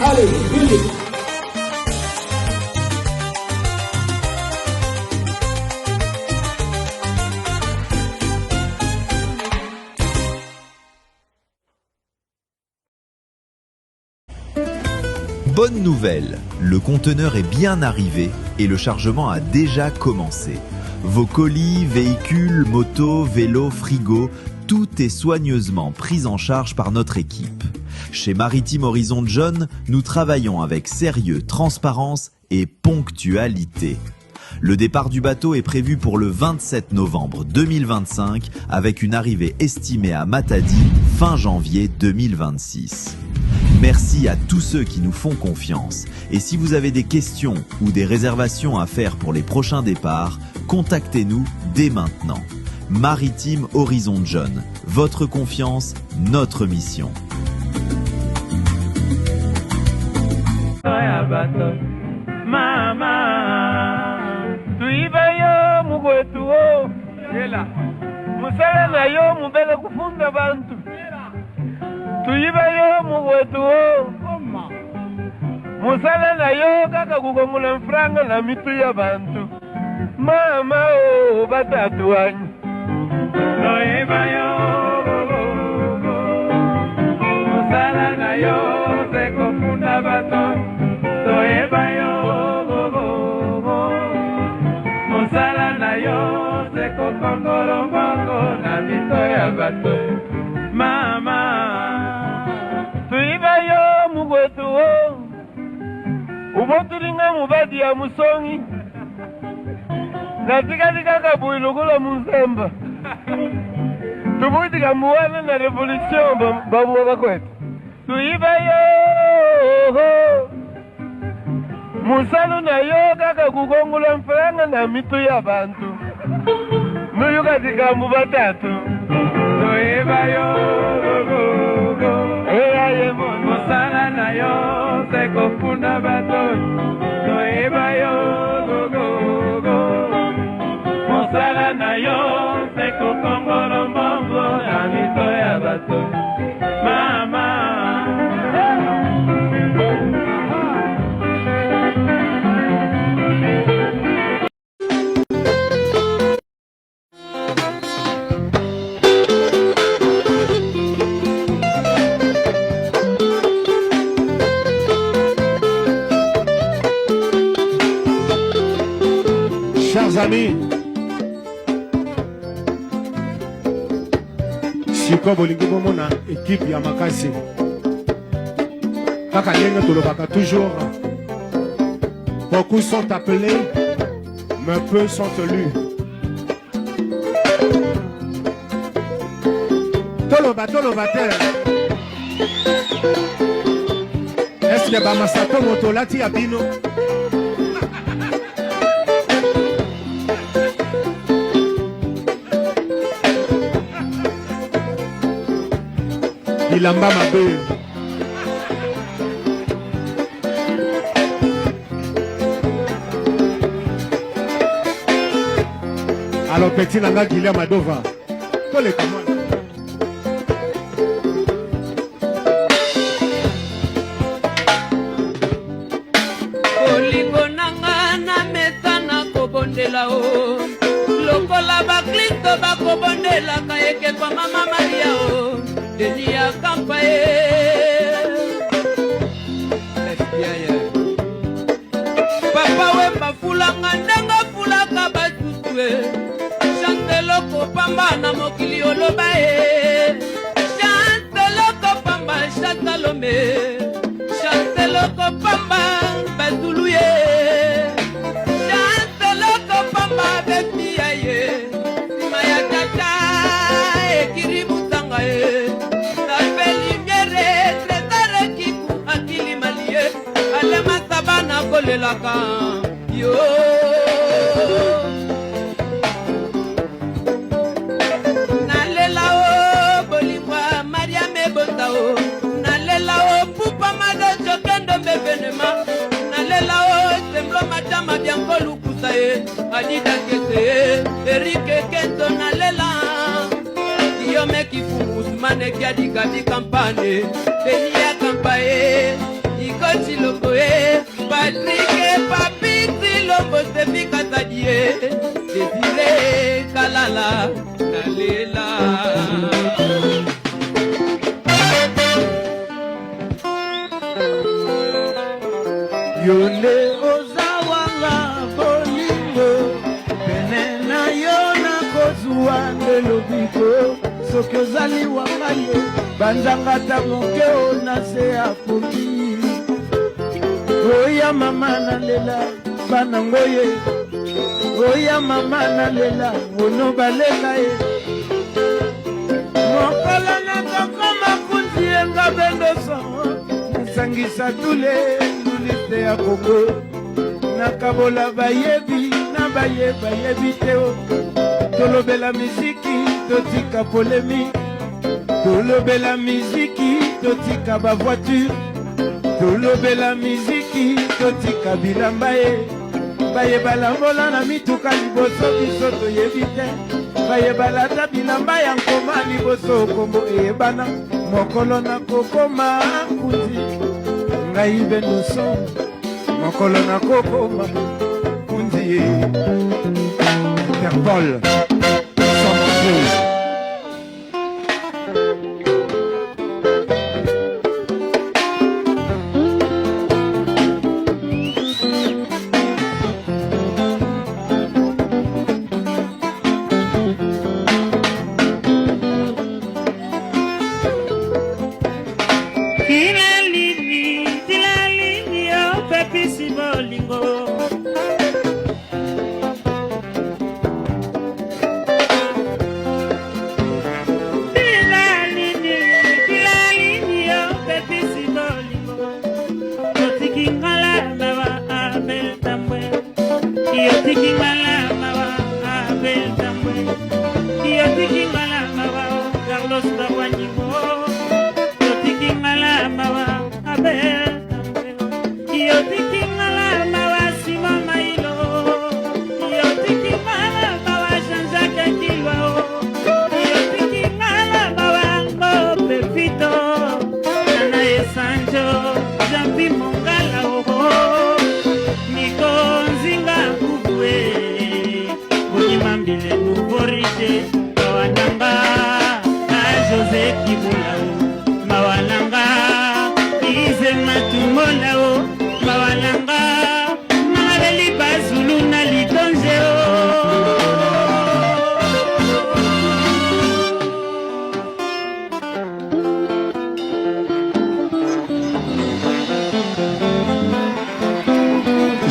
Allez, musique. Bonne nouvelle, le conteneur est bien arrivé et le chargement a déjà commencé. Vos colis, véhicules, motos, vélos, frigos, tout est soigneusement pris en charge par notre équipe. Chez Maritime Horizon John, nous travaillons avec sérieux, transparence et ponctualité. Le départ du bateau est prévu pour le 27 novembre 2025 avec une arrivée estimée à Matadi fin janvier 2026. Merci à tous ceux qui nous font confiance. Et si vous avez des questions ou des réservations à faire pour les prochains départs, contactez-nous dès maintenant. Maritime Horizon John, votre confiance, notre mission. Tuiba yo mugwetu musala na yo kaka kugongula mfranga na mitu ya bantu mama o batatu wanyu tuiba yo musala na yo sekofunda bato tuiba yo musala na yo sekokongoro mbongo na mitu ya bato mama tuiba yo mugwetu ubotulinga mubadi ya musongi natikati kabui lukula munzemba tubuitika muwana na revolution babuwa bakwetu tuiba yo musalu na yo kaka kukongula mfranga na mitu ya bantu nuyukatika mubatatu tuiba yo musala na yo sekofunda bato toeba yo musala na yo sekokongolo mbongo na mito ya bato mama amis, siko bolingi bomona équipe ya makasi kaka ndenge tolobaka toujours, beaucoup sont appelés mais peu sont élus. Toloba te est-ce que bamasato motolati ya bino ilamba mabe alors petit nanga Guillaume Madova tous les commandes olingo nanga na metana kobondela o lokola bakristo bakobondelaka ekekwa mama Maria o Deni ya kampaye papa we mafulanga ndanga fulaka batutue chanteloko pamba na mokili oloba e chanteloko pamba chatalome chanteloko pamba bazuluye chanteloko pamba betiaye maya tata ekiributanga e kolelaka yo nalela o bolingwa Maria mebota o nalela o pupa mado jokendo bebenema nalela o semblo matama bianco lukusa e adida kese Erike kento nalela yo meki fumusmane nekiadika bikampane Tenia kampae Ikoti lokoe Patrike papiti lombo sefi katadie Desire kalala Nalela Yole ozawanga bolingo Penena yona kozuwa ndelobiko Soki ozali wangayo Banzanga tamoke onase akomi Oya mama nalela banangoye Oya mama nalela ono balela ye Mokolo nakokoma kunzi enga bendoso Nasangisa tule liste ya Kongo Nakabola bayebi na bayebi teo Tolobela miziki totika polemi Tolobela miziki totika ba voiture Tolobela miziki totika bilamba ye Bayebala mbola na mituka liboso biso toyebi te Bayebala ta bilamba ya nkoma liboso kombo eyebana Mokolo na kokoma kunzi Ngai benoso Mokolo na kokoma kunzi ye Interpol Sans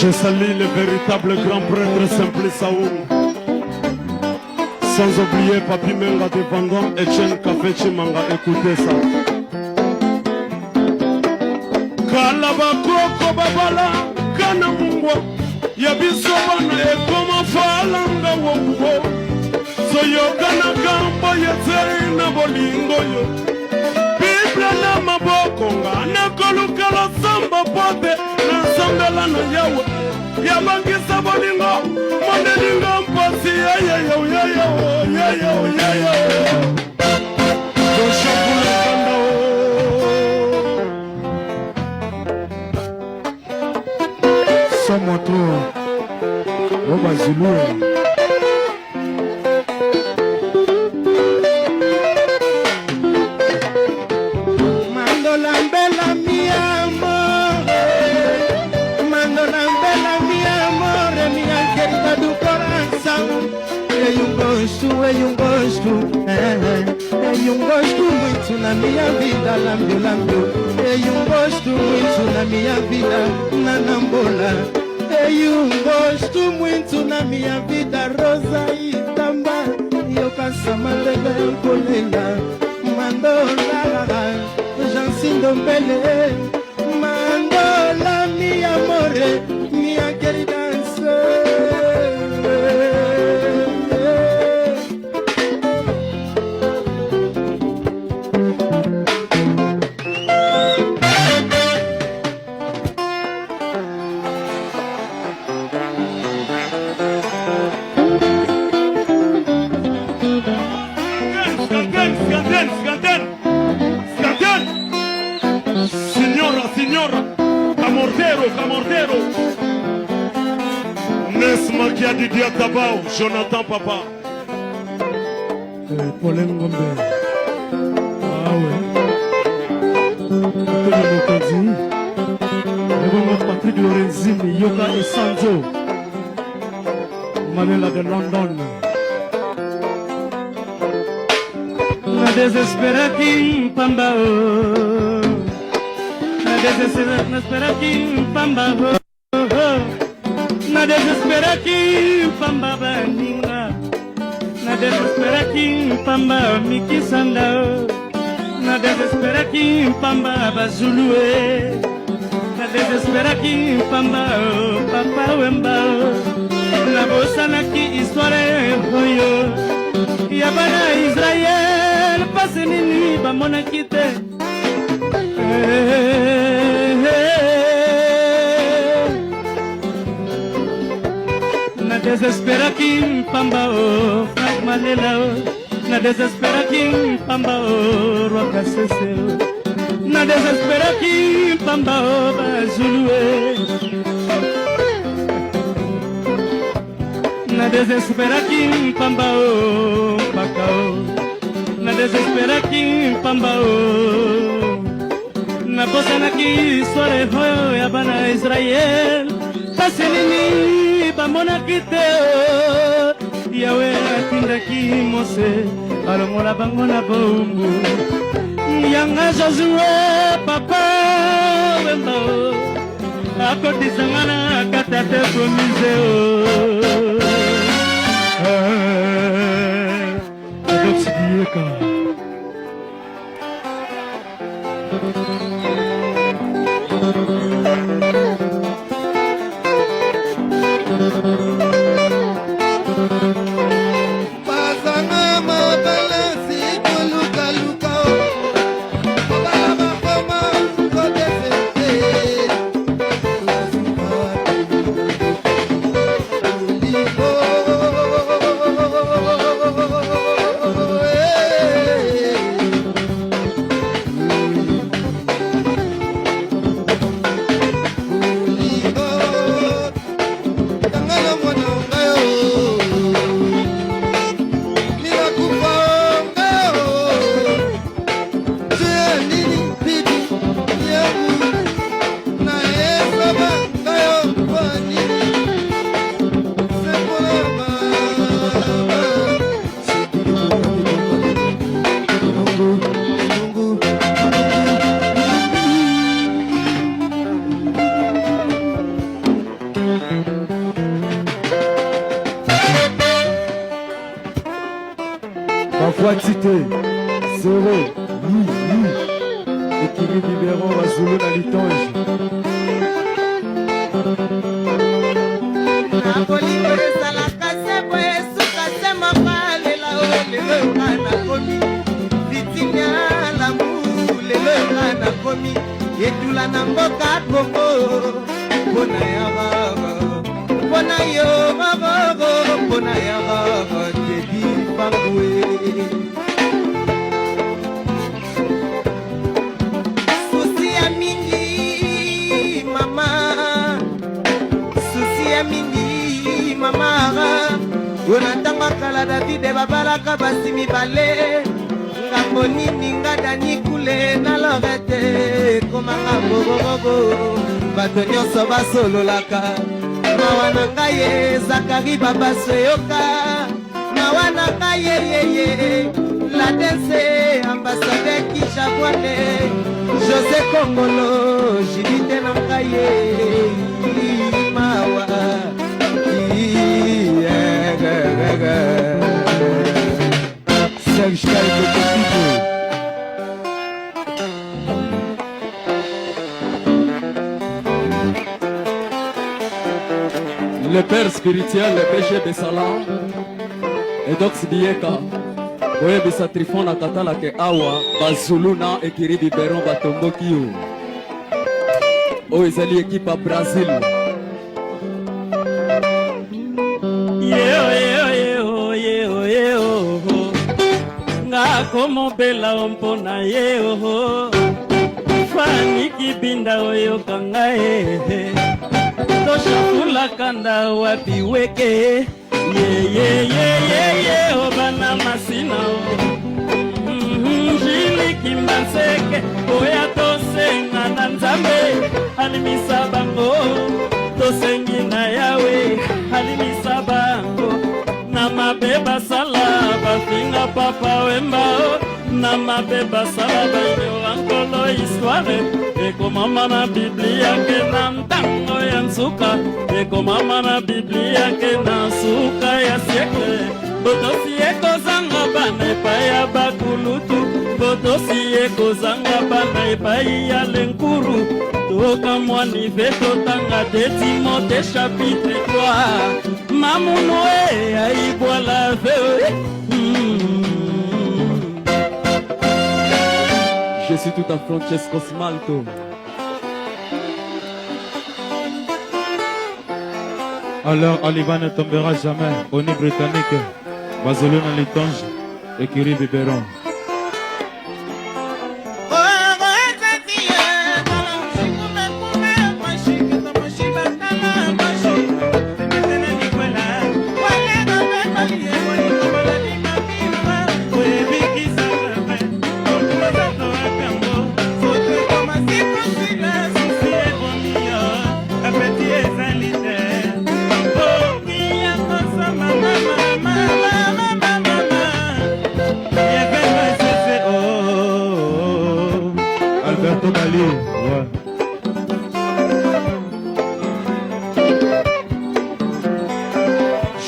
Je salue le véritable grand prêtre Simple Saoul. Sans oublier Papi Menga de Vandam et Chen Café Chimanga, écoutez ça. Kalaba Koko Babala, Kanamungwa, Yabisobana et Koma Falanga Woko. Soyo Kanagamba Yetena Bolingo yo. Biblia na mabokonga, Nakolukala Samba Pote. Sambela na yawe Yabangisa bolingo Mondelingo mpasi Yayo Doshakula kanda Somo tu Oba Zulu Eu gosto muito na minha vida, lambio. Eu gosto muito na minha vida, na nambola. Eu gosto muito na minha vida, rosa e tamba. Eu canso mandele colela, mandola, Jansindo Mbele, mandola, mi amore, minha querida. Skanten Camortero. Nesma qui a dit Diatabao, Jonathan Papa. Paulin Gombe. Ah ouais. Antonio Mokozi. Et Patrick Lorenzini, Yoga et Sanzo. Manela de London. Na desespera King Pamba. Na desespera King Pamba. Na desespera King Pamba Baninga. Na desespera King Pamba Miki Sanda. Na desespera King Pamba Bazulue. Na desespera King Pamba Papa Wemba. Na bosana ki histoire hoyo. Yabana Israël passe nini ba mona kite. Na desespera King Pamba o Frank Malela o. Na desespera King Pamba o Roka Sese o. Na desespera King Pamba o Bazulue. Na desespera King Pamba o Pacao. Na desespera King Pamba o. Na bosana ki sore hoyo ya bana Israel. Pasenini ba mona kite o. Yawe atinda ki mose. Alongola bangona bombu. Yanga Josué Papa Wemba o. Akoti sangana katate komise o. Quantité, zéro, équilibre libérant à Zulu dans l'itonge. Souci à mingi, maman. Souci à mingi, maman. Unatanga kala David babalaka basimi bale. Ngambo nini ngadani kule na lorete. Komanga bobobobo. Bato nyonso basololaka. Mawana ngaye Zakari baba soyoka. Mawana ngaye yeye. La danse ambassadeur Kishabwane. José Kongolo Jibite Nangaye. Mawa. Serge Kaïko. Le père spirituel, le péché de Salah, et donc Sidieka, Oye bisa Trifona Katala ke awa, Bazulu na ekiri biberon batombo kiyo. O ezali équipe à Brésil. Nga komo bela ompona yeo Fani kibinda oyo kanga toshafula kanda wapi weke ye obana masina jili kimbanseke oya tosenga na nzambe alimisa bango tosengi na yawe alimisa bango na mabeba sala bafinga papa wemba na mabeba sala banyo ankolo histoire ekomama na biblia ke na ntango ya nsuka ekomama na biblia ke na nsuka ya siekle botosi ekozanga bana epai ya bakulutu botosi ekozanga bana epai ya lenkuru toka mwanive totanga de Timothée chapitre 3 mamuno aibwala ve. Je suis tout à Francesco Smalto. Alors Oliva ne tombera jamais. On est britannique. Bazolo dans les tonges. Écurie Biberon.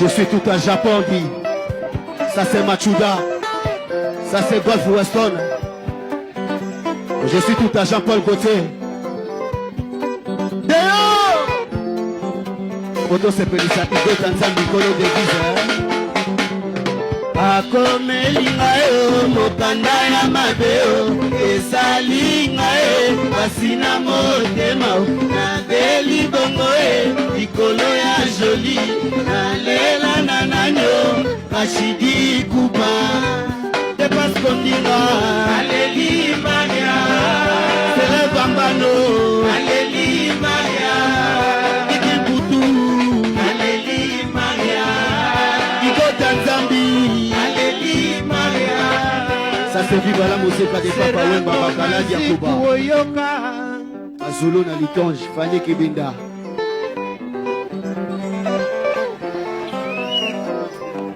Je suis tout à Japon, dit. Ça c'est Machuda. Ça c'est Golf Weston. Je suis tout à Jean-Paul Gauthier. Déo! Odo se pelisa ido tanzambi kolo de giza. Akomelinga yo mokanda ya mabeo esalinga basina motema na deli bongo ikolo ya joli na lela na nanyo kashidi kuba de paskondinga aleli maria sele bambano aleli maria ikibutu aleli maria ikota nzambi aleli maria. Ça c'est viva la musique de Papa Wemba Bakala Diakuba Azulu na litonge Fanny Kibinda.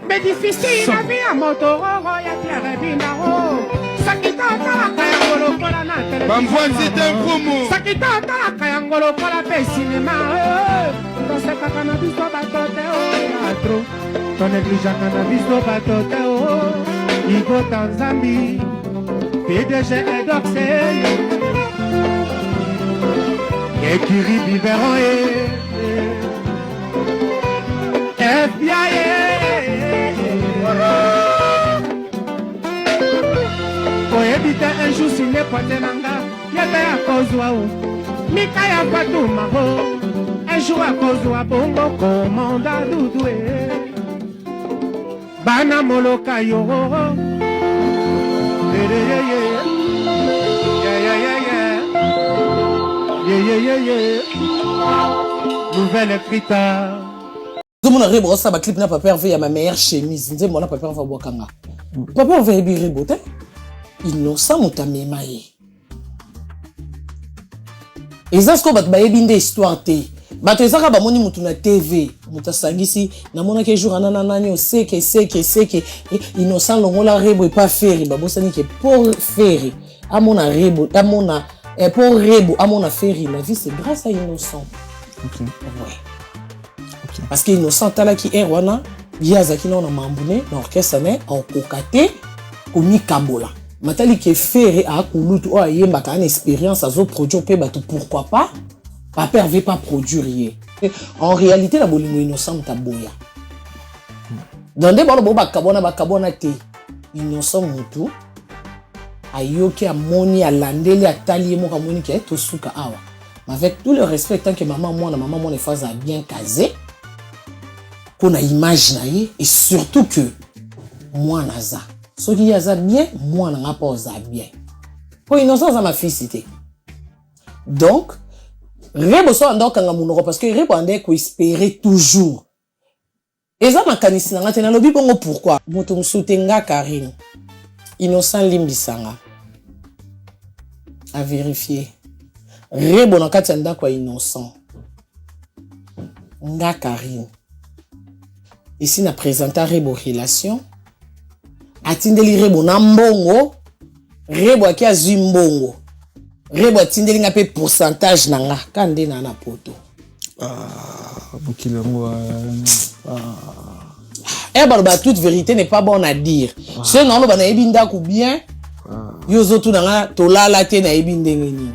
Mais difficile la vie à Motororo ya Pierre Binaro. Sakita kala ngolo kola na télé. Bamvwanzi tempumu. Sakita kala ngolo kola pe cinéma. Dans ce cannabis to batote o atro. Ton négligent cannabis to batote o. Igo Tanzambi. PDG Edoxe. Écurie Biberon FBI. Oebite un jour si ne pote nanga yebe a kozwa ou Mika ya patu maho un jour a kozwa bongo komanda dudwe Bana moloka yo Nouvelle écriture. Tout le monde arrive à ça, clip n'a pas perdu à ma meilleure chemise. Nze mona papa va boire kanga. Papa va ebiri bote. Innocent mutamemaye. Ezasko bat ba ebinde histoire te. Bato ezaka ba moni mutu na TV. Mutasangisi na mona ke jour anana nanyo seke innocent longola rebo pas faire ba bosani ke pour faire. Amona rebo, amona pour rebo, amona faire la vie c'est grâce à innocent. OK. Ouais. Parce que innocent tala ki erwana yazaki na mambune na orchestre ne en kokate komi kambola matali ke fere a kulutu o ayemba ka une expérience azo produire pe bato pourquoi pas papa avait pas produire en réalité la bolingo innocent taboya dans des bolo bakabona te innocent mutu ayoki amoni alandeli atali mo kamoni ke to suka awa avec tout le respect tant que maman moi est phase bien casé qu'on a image naïe et surtout que moi naza ce qui a bien moi n'a pas osa bien pour innocence à ma félicité Donc, rebo so ando kanga munoko parce que rebo ande ko espérer toujours. Eza makanisi nanga tena lobi bongo pourquoi? Moto msutenga Karine. Innocent limbisanga. À vérifier. Rebo na kati anda kwa innocent. Nga Karine. Ici na présenta rebo relation. Atindeli rebo na mbongo. Rebo aki azwi mbongo. Rebo atindeli nga pe pourcentage nanga kande na na poto. Ba toute vérité n'est pas bonne à dire. Ce non ba na ebinda ku bien. Yozo tu nanga tolala te na ebinde ngeni.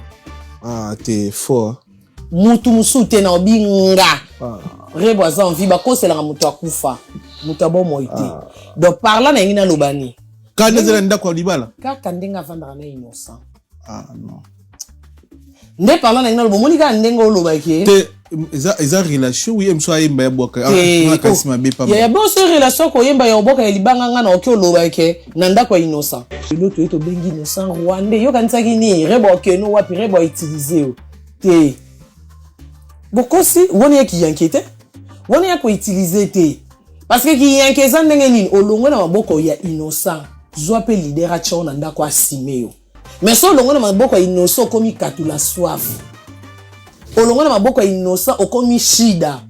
T'es fort. Mutu musute na obinga. Rebo aza envie ba kosela nga mutu akufa. Mutu abo moite. Donc parla na ngina lobani. Quand ezela ndako libala. Kaka ndenga vanda na innocent. Non. Nde parla na ngina lobo monika ndenga olobaki. Eza relation oui emso ayemba ya boka. Kasima be pa. Ya bon ce relation ko yemba ya boka ya libanga nga na okyo olobaki na ndako ya innocent. L'autre est bengi innocent rwandais. Yo kanisa kini rebo okeno wapi rebo utiliser te. Bokosi woni ya ki yankete. Woni ya ko utiliser te. Parce que ki yankeza ndenge nini olongwe na maboko ya innocent. Zwa pe leader a chona ndako asimeo. Mais so olongwe na maboko ya innocent komi katula soif. Olongwe na maboko ya innocent okomi shida.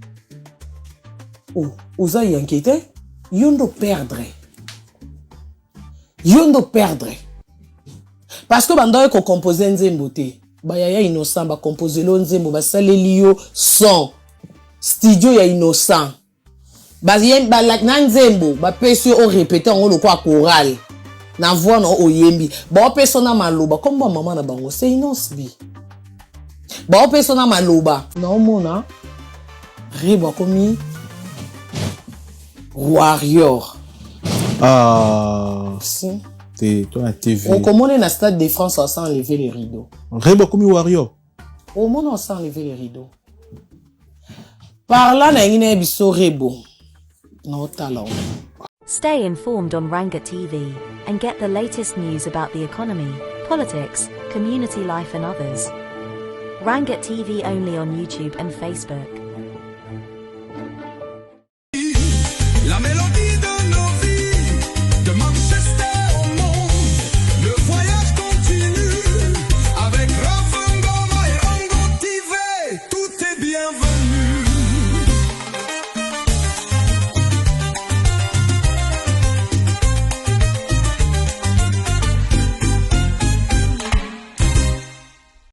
Oza yankete yondo perdre. Parce que bando ko composer nzembo te. Ba ya innocent ba composer lo nzembo ba saleli yo son studio ya innocent. Ba yem ba like na nzembo ba pesi o répéter ngolo kwa choral. Na voix no oyembi. Ba persona maloba comme ba maman na bango c'est innocent bi. Ba persona maloba na omona riba komi warrior. Si. Toi la TV. On commande na Stade de France sans enlever les rideaux. Rebo comme warrior. Au monde sans enlever les rideaux. Par là na ngine biso rebo. No talent. Stay informed on Ranga TV and get the latest news about the economy, politics, community life and others. Ranga TV only on YouTube and Facebook.